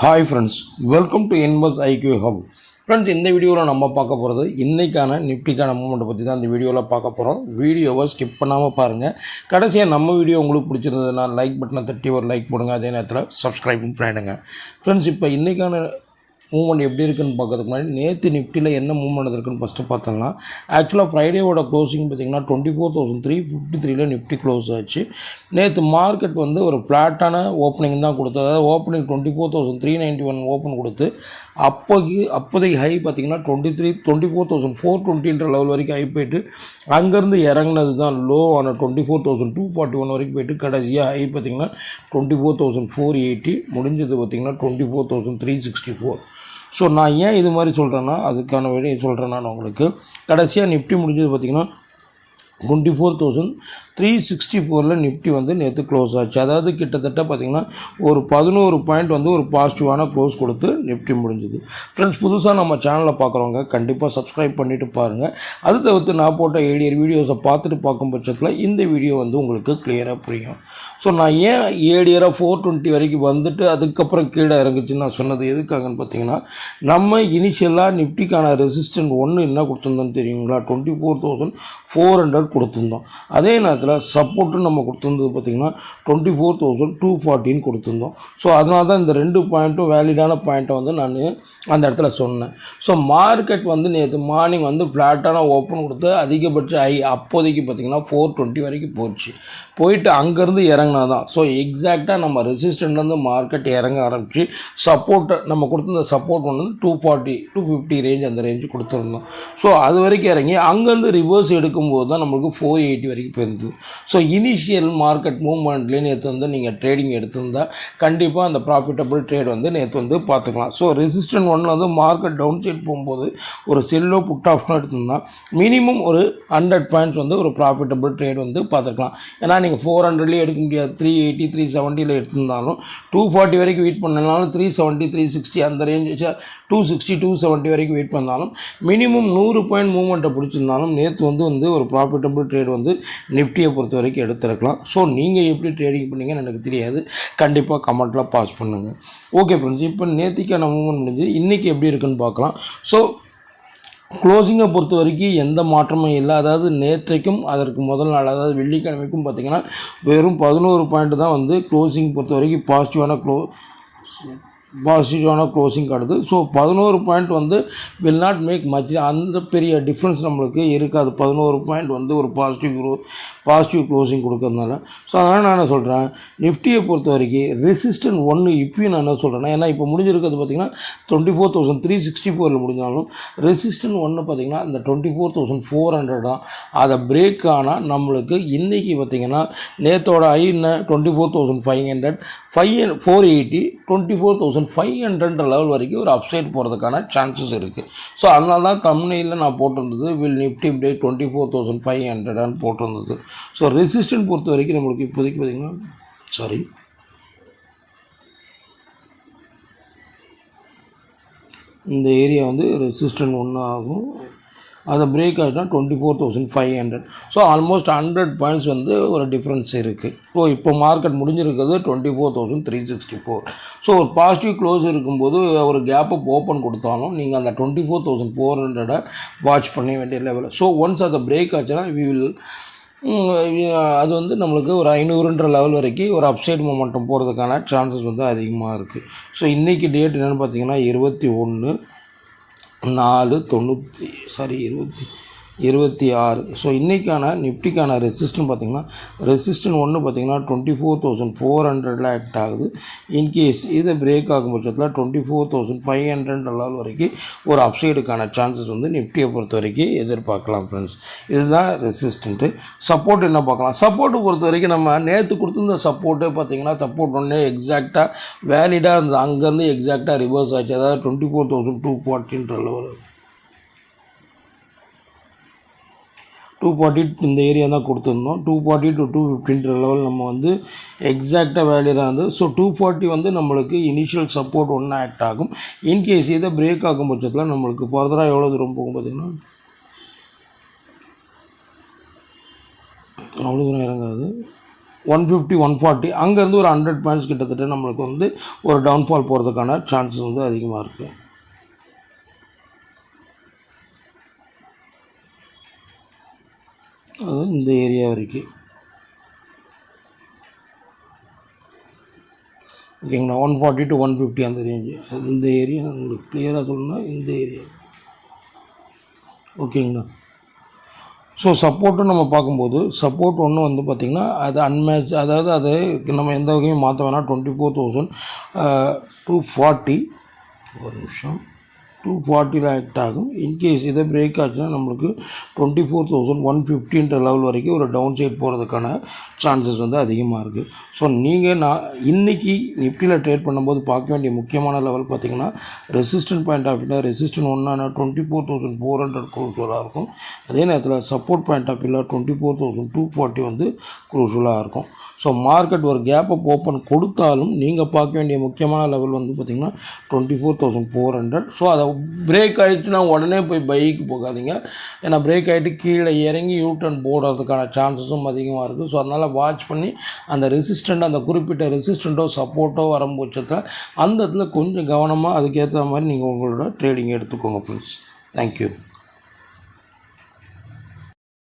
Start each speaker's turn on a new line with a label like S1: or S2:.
S1: Hi friends, welcome to Invest IQ Hub. Friends, இந்த வீடியோவில் நம்ம பார்க்க போகிறது இன்றைக்கான நிஃப்டிக்கான மூமெண்ட்டை பற்றி தான் இந்த வீடியோவில் பார்க்க போகிறோம். வீடியோவை ஸ்கிப் பண்ணாமல் பாருங்கள். கடைசியாக நம்ம வீடியோ உங்களுக்கு பிடிச்சிருந்ததுன்னா லைக் பட்டனை தட்டி ஒரு லைக் போடுங்க. அதே நேரத்தில் சப்ஸ்கிரைபும் பண்ணிடுங்க. ஃப்ரெண்ட்ஸ், இப்போ இன்றைக்கான மூவ்மெண்ட் எப்படி இருக்குன்னு பார்க்கறதுக்கு முன்னாடி நேற்று நிஃப்டியில் என்ன மூவ்மெண்ட் இருக்குன்னு ஃபஸ்ட்டு பார்த்தோம்னா, ஆக்சுவலாக ஃப்ரைடேவோட க்ளோசிங் பார்த்திங்கன்னா 24,353 நிஃப்டி க்ளோஸ் ஆச்சு. நேற்று மார்க்கெட் வந்து ஒரு ஃப்ளாட்டான ஓப்பனிங் தான் கொடுத்தது. அதாவது ஓப்பனிங் 24,391 ஓப்பன் கொடுத்து அப்போதைக்கு ஹை பார்த்திங்கன்னா 24,420 லெவல் வரைக்கும் ஹை போயிட்டு அங்கேருந்து இறங்கினது தான் லோ ஆன 24,241 வரைக்கும் போயிட்டு கடைசியாக ஹை பார்த்திங்கன்னா 24,480 முடிஞ்சது பார்த்திங்கன்னா 24,364. ஸோ நான் ஏன் இது மாதிரி சொல்கிறேன்னா அதுக்கான வழி சொல்கிறேன். நான் உங்களுக்கு கடைசியாக நிஃப்டி முடிஞ்சது பார்த்திங்கன்னா 24,364 நிஃப்டி வந்து நேற்று க்ளோஸ் ஆச்சு. அதாவது கிட்டத்தட்ட பார்த்திங்கன்னா ஒரு 11 பாயிண்ட் வந்து ஒரு பாசிட்டிவான க்ளோஸ் கொடுத்து நிஃப்டி முடிஞ்சுது. ஃப்ரெண்ட்ஸ், புதுசாக நம்ம சேனலில் பார்க்குறவங்க கண்டிப்பாக சப்ஸ்கிரைப் பண்ணிவிட்டு பாருங்கள். அது தவிர்த்து நான் போட்ட ஏடியர் வீடியோஸை பார்த்துட்டு பார்க்கும் பட்சத்தில் இந்த வீடியோ வந்து உங்களுக்கு கிளியராக புரியும். ஸோ நான் ஏன் ஏடியராக 420 வரைக்கும் வந்துட்டு அதுக்கப்புறம் கீழே இறங்குச்சுன்னு நான் சொன்னது எதுக்காகன்னு பார்த்தீங்கன்னா, நம்ம இனிஷியலாக நிஃப்டிக்கான ரெசிஸ்டன்ட் ஒன்று என்ன கொடுத்துருந்தோன்னு தெரியுங்களா, 24,400 கொடுத்துருந்தோம். அதே நேரத்தில் சப்போர்ட்டுன்னு நம்ம கொடுத்துருந்தது பார்த்திங்கன்னா 24,214 கொடுத்துருந்தோம். ஸோ அதனால தான் இந்த ரெண்டு பாயிண்ட்டும் வேலிடான பாயிண்ட்டை வந்து நான் அந்த இடத்துல சொன்னேன். ஸோ மார்க்கெட் வந்து நேற்று மார்னிங் வந்து ஃப்ளாட்டான ஓப்பன் கொடுத்து அதிகபட்ச அப்போதைக்கு பார்த்திங்கன்னா 420 வரைக்கும் போயிட்டு அங்கேருந்து இறங்கினா தான். ஸோ எக்ஸாக்டாக நம்ம ரெசிஸ்டன்ட்லேருந்து மார்க்கெட் இறங்க ஆரம்பித்து சப்போர்ட்டை நம்ம கொடுத்துருந்த சப்போர்ட் வந்து 240 250 ரேஞ்ச், அந்த ரேஞ்சு கொடுத்துருந்தோம். ஸோ அது வரைக்கும் இறங்கி அங்கேருந்து ரிவர்ஸ் எடுக்கும்போது தான் நம்மளுக்கு 480 வரைக்கும் போயிருந்தது. ஸோ இனிஷியல் மார்க்கெட் மூவ்மெண்ட்லேயே நேற்று வந்து நீங்கள் ட்ரேடிங் எடுத்திருந்தால் கண்டிப்பாக அந்த ப்ராஃபிட்டபிள் ட்ரேட் வந்து நேற்று வந்து பார்த்துக்கலாம். ஸோ ரெசிஸ்டன்ட் ஒன்றில் வந்து மார்க்கெட் டவுன் சைட் போகும்போது ஒரு செல்லோ புட் ஆப்ஷனோ எடுத்திருந்தால் மினிமம் ஒரு 100 பாயிண்ட்ஸ் வந்து ஒரு ப்ராஃபிட்டபிள் ட்ரேட் வந்து பார்த்துக்கலாம். ஏன்னா நீங்கள் 400லேயே எடுக்க முடியாது. 380 370 எடுத்திருந்தாலும் 240 வரைக்கும் வெயிட் பண்ணாலும் 370 360 அந்த ரேஞ்சு 260 270 வரைக்கும் வெயிட் பண்ணாலும் மினிமம் 100 பாயிண்ட் மூவ்மெண்ட்டை பிடிச்சிருந்தாலும் நேற்று வந்து ஒரு ப்ராஃபிட்டபிள் ட்ரேட் வந்து நிஃப்டியை பொறுத்த வரைக்கும் எடுத்துருக்கலாம். ஸோ நீங்கள் எப்படி ட்ரேடிங் பண்ணீங்கன்னு எனக்கு தெரியாது. கண்டிப்பாக கமெண்ட்டில் பாஸ் பண்ணுங்கள். ஓகே ஃப்ரெண்ட்ஸ், இப்போ நேற்றுக்கான மூவ்மெண்ட் முடிஞ்சு இன்றைக்கி எப்படி இருக்குன்னு பார்க்கலாம். ஸோ க்ளோசிங்கை பொறுத்த வரைக்கும் எந்த மாற்றமும் இல்லை. அதாவது நேற்றைக்கும் அதற்கு முதல் நாள் அதாவது வெள்ளிக்கிழமைக்கும் பார்த்திங்கன்னா வெறும் 11 பாயிண்ட் தான் வந்து க்ளோசிங் பொறுத்த வரைக்கும் பாசிட்டிவான க்ளோசிங் காட்டுது. ஸோ 11 பாயிண்ட் வந்து வில் நாட் மேக் மச், அந்த பெரிய டிஃப்ரென்ஸ் நம்மளுக்கு இருக்காது. 11 பாயிண்ட் வந்து ஒரு பாசிட்டிவ் க்ளோசிங் கொடுக்கறதுனால. ஸோ அதனால் நான் என்ன சொல்கிறேன், நிஃப்டியை பொறுத்த வரைக்கும் ரெசிஸ்டன்ட் ஒன்று இப்பயும் நான் என்ன சொல்கிறேன்னா, ஏன்னா இப்போ முடிஞ்சிருக்கிறது பார்த்திங்கன்னா 24,364 முடிஞ்சாலும் ரெசிஸ்டன்ட் ஒன்று பார்த்திங்கன்னா இந்த 24,400 தான். அதை பிரேக் ஆனால் நம்மளுக்கு இன்றைக்கி பார்த்திங்கன்னா நேற்றோட ஐ என்ன 24,500 480 24,500 லெவல் வரைக்கும் ஒரு அப்சைட் போகிறதுக்கான சான்சஸ் இருக்குது. ஸோ அதனால தான் தம்ப்நெயிலில் நான் போட்டிருந்தது வில் நிஃப்டி பிரேக் 24,500 போட்டிருந்தது. ஸோ ரெசிஸ்டன்ட் பொறுத்த வரைக்கும் நம்மளுக்கு இப்போதைக்கு பார்த்திங்கன்னா இந்த ஏரியா வந்து ரெசிஸ்டன்ட் ஒன்று ஆகும். அதை பிரேக் ஆகிட்டுனா 24,500. ஸோ ஆல்மோஸ்ட் 100 பாயிண்ட்ஸ் வந்து ஒரு டிஃப்ரென்ஸ் இருக்குது. ஸோ இப்போ மார்க்கெட் முடிஞ்சிருக்கிறது 24,364. ஸோ ஒரு பாசிட்டிவ் க்ளோஸ் இருக்கும்போது ஒரு கேப் அப் ஓப்பன் கொடுத்தாலும் நீங்கள் அந்த 24,400 வாட்ச் பண்ண வேண்டிய லெவலில். ஸோ ஒன்ஸ் அதை பிரேக் ஆச்சுன்னா அது வந்து நம்மளுக்கு ஒரு 500 லெவல் வரைக்கும் ஒரு அப்சைட் மொமெண்டம் போகிறதுக்கான சான்சஸ் வந்து அதிகமாக இருக்குது. ஸோ இன்றைக்கி டேட் என்னென்னு பார்த்தீங்கன்னா 21/4/26. ஸோ இன்றைக்கான நிஃப்டிக்கான ரெசிஸ்டன் பார்த்திங்கன்னா ரெசிஸ்டன் ஒன்று பார்த்திங்கன்னா 24,400 ஆக்ட் ஆகுது. இன்கேஸ் இதை பிரேக் ஆகும் பட்சத்தில் 24,500 லெவல் வரைக்கும் ஒரு அப்சைடுக்கான சான்சஸ் வந்து நிஃப்டியை பொறுத்த வரைக்கும் எதிர்பார்க்கலாம். ஃப்ரெண்ட்ஸ், இதுதான் ரெசிஸ்டண்ட்டு. சப்போர்ட் என்ன பார்க்கலாம். சப்போர்ட்டை பொறுத்த வரைக்கும் நம்ம நேற்று கொடுத்துருந்த சப்போர்ட்டு பார்த்திங்கன்னா சப்போர்ட் ஒன்று எக்ஸாக்டாக வேலிடாக இருந்தது. அங்கேருந்து எக்ஸாக்டாக ரிவர்ஸ் ஆச்சு. அதாவது 24,240 லெவல் 240 இந்த ஏரியா தான் கொடுத்துருந்தோம். 240 to 250 லெவல் நம்ம வந்து எக்ஸாக்டாக வேல்யூடாக இருந்தது. ஸோ 240 வந்து நம்மளுக்கு இனிஷியல் சப்போர்ட் ஒன்று ஆக்ட் ஆகும். இன்கேஸ் இதை பிரேக் ஆகும் பட்சத்தில் நம்மளுக்கு ஃபர்தராக எவ்வளோ தூரம் போகும் பார்த்திங்கன்னா அவ்வளோ தூரம் இறங்காது. 150 140 அங்கேருந்து ஒரு 100 பாயிண்ட்ஸ் கிட்டத்தட்ட நம்மளுக்கு வந்து ஒரு டவுன்ஃபால் போகிறதுக்கான சான்சஸ் வந்து அதிகமாக இருக்குது. அது இந்த ஏரியா வரைக்கும் ஓகேங்களா. 140 to 150 அந்த ரேஞ்சு, அது இந்த ஏரியா உங்களுக்கு கிளியராக சொல்லணும்னா இந்த ஏரியா ஓகேங்களா. ஸோ சப்போர்ட்டும் நம்ம பார்க்கும்போது சப்போர்ட் ஒன்று வந்து பார்த்திங்கன்னா அது அன்மேட்ச், அதாவது அதை நம்ம எந்த வகையும் மாற்ற வேணாம். 24,240 ஒரு நிமிஷம் 240 ஆக்ட் ஆகும். இன்கேஸ் இதை பிரேக் ஆச்சுன்னா நம்மளுக்கு 24,150 லெவல் வரைக்கும் ஒரு டவுன் சைட் போகிறதுக்கான சான்சஸ் வந்து அதிகமாக இருக்குது. ஸோ நீங்கள் இன்றைக்கி நிஃப்டியில் ட்ரேட் பண்ணும்போது பார்க்க வேண்டிய முக்கியமான லெவல் பார்த்திங்கன்னா ரெசிஸ்டன்ட் பாயிண்ட் ஆஃப் வியூவில் ரெசிஸ்டன்ட் ஒன்றான 24,400 குரூஷலாக இருக்கும். அதே நேரத்தில் சப்போர்ட் பாயிண்ட் ஆஃப் வியூவில் 24,240 வந்து குரூஷலாக இருக்கும். ஸோ மார்க்கெட் ஒரு கேப்பை ஓப்பன் கொடுத்தாலும் நீங்கள் பார்க்க வேண்டிய முக்கியமான லெவல் வந்து பார்த்திங்கன்னா 24,400. ஸோ அதை பிரேக் ஆகிடுச்சுன்னா உடனே போய் பைக்கு போகாதீங்க. ஏன்னா பிரேக் ஆகிட்டு கீழே இறங்கி யூட்டர்ன் போடுறதுக்கான சான்சஸும் அதிகமாக இருக்குது. ஸோ அதனால் வாட்ச் பண்ணி அந்த ரெசிஸ்டண்ட், அந்த குறிப்பிட்ட ரெசிஸ்டண்ட்டோ சப்போர்ட்டோ வரும் பட்சத்தில் அந்த இடத்துல கொஞ்சம் கவனமாக அதுக்கேற்ற மாதிரி நீங்கள் உங்களோட ட்ரேடிங் எடுத்துக்கோங்க ஃப்ரெண்ட்ஸ். தேங்க்யூ.